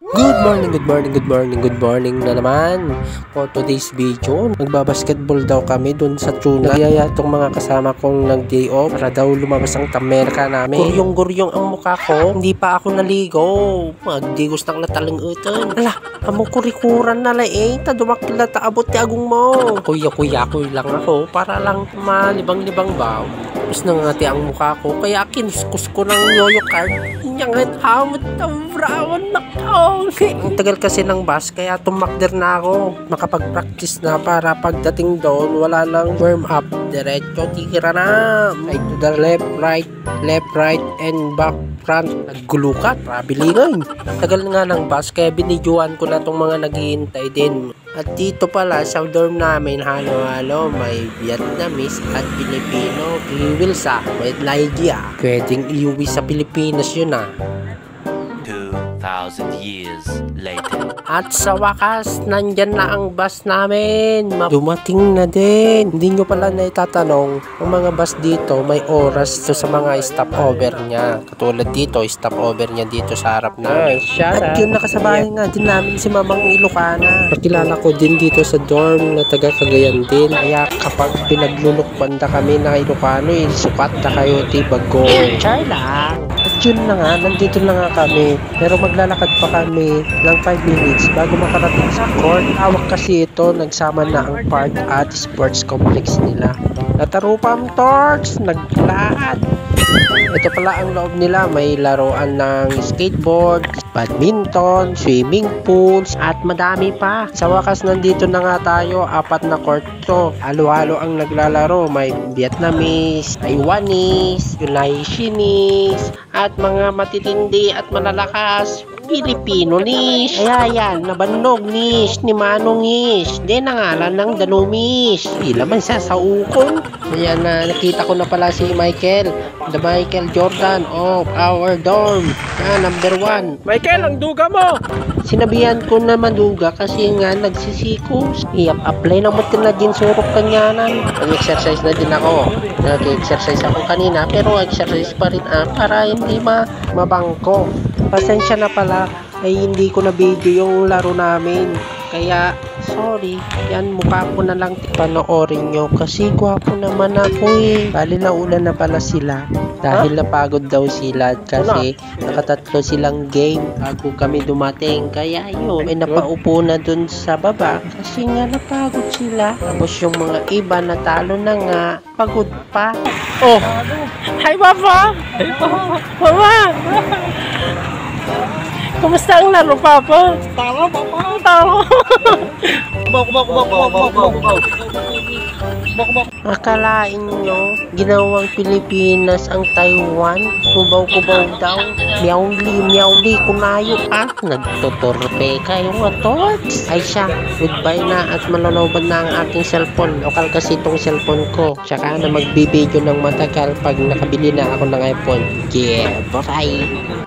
Good morning, good morning, good morning, good morning na naman. For today's video, magbabasketball daw kami dun sa tuna. Nagyaya itong mga kasama kong nag-day off para daw lumabas ang tamerka namin. Guryong-guryong ang mukha ko, hindi pa ako naligo. Magdigos ng natalang uton. Ala, amo kurikuran na lang tadumakla taabot ti agong mo. Kuya-kuya lang ako para lang malibang-libang ba. Tapos nangati ang mukha ko, kaya kinuskus ko ng yoyo card. Nyangat hamot na brawan na ko. Ang tagal kasi ng bus, kaya tumakder na ako. Makapag-practice na para pagdating doon, wala lang warm up. Diretso, tira na. Right to the left, right, and back, front. Naggulo ka, trabilingan. Tagal nga ng bus, kaya binidyoan ko na itong mga naghihintay din. At dito pala sa dorm namin, halo-halo, may Vietnamese at Pilipino. Iwilsa, may Lydia. Pwedeng iuwi sa Pilipinas yun 2,000 years later. At sa wakas, nandyan na ang bus namin. Dumating na din. Hindi nyo pala na itatanong, ang mga bus dito may oras sa mga stopover niya. Katulad dito, stopover niya dito sa harap na. At yun, nakasabay nga din namin si Mamang Ilocana. Nakilala ko din dito sa dorm na taga Cagayan din. Kaya kapag pinaglulukbanda kami na Ilocano, sukat na kayo tibago. Char lang. At yun na nga, nandito na nga kami. Pero maglalakad pa kami ng 5 minutes bago makarating sa court. Hawak kasi ito, nagsama na ang park at sports complex nila. Natarupam torch, naglaad. Ito pala ang loob nila, may laruan ng skateboard, badminton, swimming pools, at madami pa. Sa wakas, nandito na nga tayo, 4 na court to. Halo-halo ang naglalaro, may Vietnamese, Taiwanese, Chinese, at mga matitindi at malalakas Pilipino nish. Kaya yan, nabannog nish, ni Manong nish. Di nangalan ng Danumish. Ila man siya sa ukon. Ayan na, nakita ko na pala si Michael. The Michael Jordan of our dorm. Number 1. Michael, ang duga mo! Sinabihan ko na maduga kasi nga nagsisikos. I-apply na mo na din surok kanyanan. Nag-exercise na din ako. Nag-exercise ako kanina pero exercise pa rin para hindi mabangko. Pasensya na pala ay hindi ko na video yung laro namin. Kaya sorry, yan mukha ko na lang panoorin nyo kasi gwapo naman ako Bali na ulan na pala sila dahil napagod daw sila kasi nakatatlo silang game bago kami dumating. Kaya yun, may napaupo na dun sa baba kasi nga napagod sila. Tapos yung mga iba natalo na nga, pagod pa. Oh! Hi Papa! Mama! Kumusta ang laro, Papa? Talo, Papa! Talo! Akalain nyo, ginawang Pilipinas ang Taiwan? Kubaw-kubaw daw. Miyauli, kunayo nagtuturpe kayo nga tots. Ay siya, goodbye na at maloloban na ang aking cellphone. Lokal kasi itong cellphone ko. Tsaka na magbibideo ng matagal pag nakabili na ako ng iPhone. Yeah, bye!